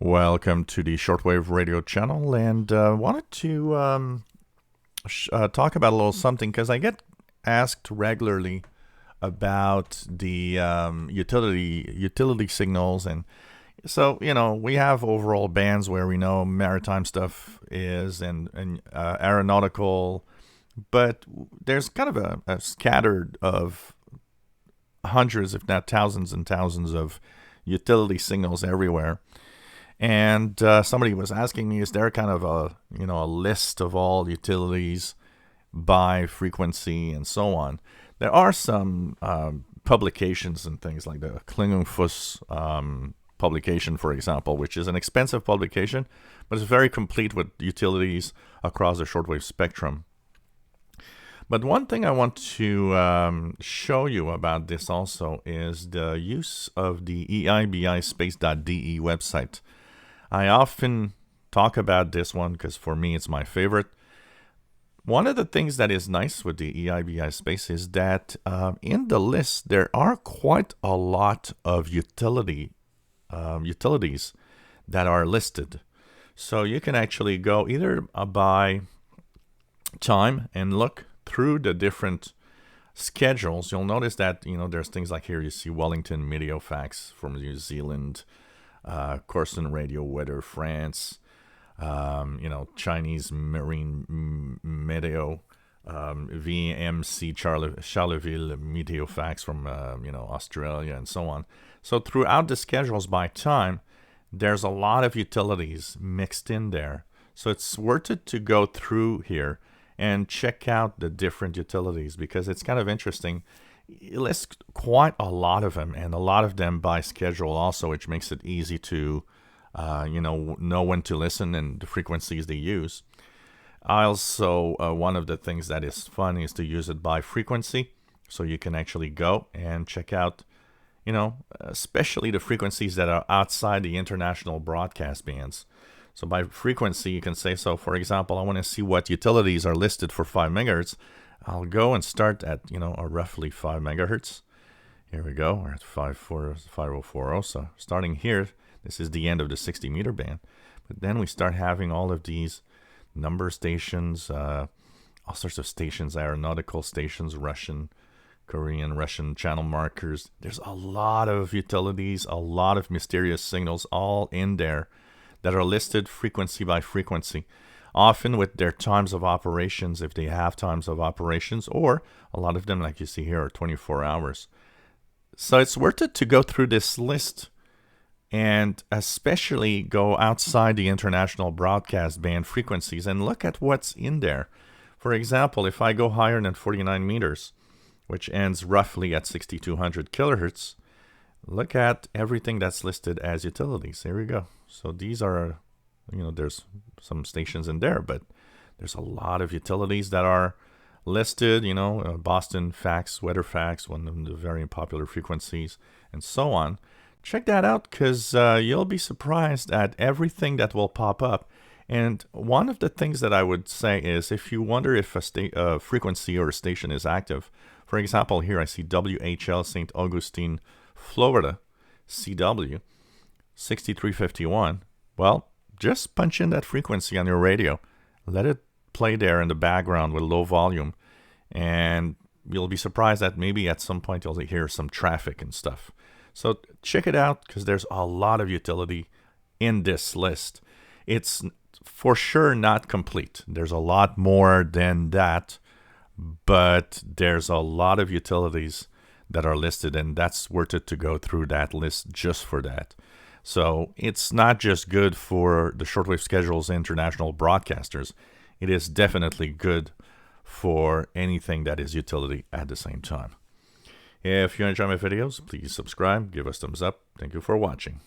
Welcome to the Shortwave radio channel, and wanted to talk about a little something because I get asked regularly about the utility signals, and so we have overall bands where we know maritime stuff is and aeronautical, but there's kind of a scattered of hundreds, if not thousands and thousands of utility signals everywhere. And somebody was asking me, is there kind of a list of all utilities by frequency and so on? There are some publications and things like the Klingenfuss publication, for example, which is an expensive publication, but it's very complete with utilities across the shortwave spectrum. But one thing I want to show you about this also is the use of the Eibispace.de website. I often talk about this one because for me it's my favorite. One of the things that is nice with the Eibispace is that in the list there are quite a lot of utilities that are listed. So you can actually go either by time and look through the different schedules. You'll notice that there's things like here you see Wellington Meteofax from New Zealand, Corson Radio Weather France, Chinese Marine Meteo, VMC Charleville Meteofax from Australia, and so on. So throughout the schedules by time, there's a lot of utilities mixed in there. So it's worth it to go through here and check out the different utilities because it's kind of interesting. It lists quite a lot of them, and a lot of them by schedule also, which makes it easy to know when to listen and the frequencies they use. Also, one of the things that is fun is to use it by frequency, so you can actually go and check out especially the frequencies that are outside the international broadcast bands. So by frequency, you can say, so for example, I want to see what utilities are listed for 5 megahertz. I'll go and start at, a roughly 5 megahertz. Here we go. We're at 5040. So starting here, this is the end of the 60 meter band. But then we start having all of these number stations, all sorts of stations, aeronautical stations, Russian, Korean, Russian channel markers. There's a lot of utilities, a lot of mysterious signals all in there that are listed frequency by frequency, often with their times of operations, if they have times of operations, or a lot of them, like you see here, are 24 hours. So it's worth it to go through this list and especially go outside the international broadcast band frequencies and look at what's in there. For example, if I go higher than 49 meters, which ends roughly at 6200 kilohertz, look at everything that's listed as utilities. Here we go. So these are, there's some stations in there, but there's a lot of utilities that are listed, Boston Fax, Weather Fax, one of the very popular frequencies, and so on. Check that out because you'll be surprised at everything that will pop up. And one of the things that I would say is if you wonder if a frequency or a station is active, for example, here I see WHL St. Augustine, Florida, CW, 6351. Well, just punch in that frequency on your radio. Let it play there in the background with low volume. And you'll be surprised that maybe at some point you'll hear some traffic and stuff. So check it out because there's a lot of utility in this list. It's for sure not complete. There's a lot more than that. But there's a lot of utilities that are listed, and that's worth it to go through that list just for that. So it's not just good for the shortwave schedules international broadcasters. It is definitely good for anything that is utility at the same time. If you enjoy my videos, please subscribe, give us thumbs up. Thank you for watching.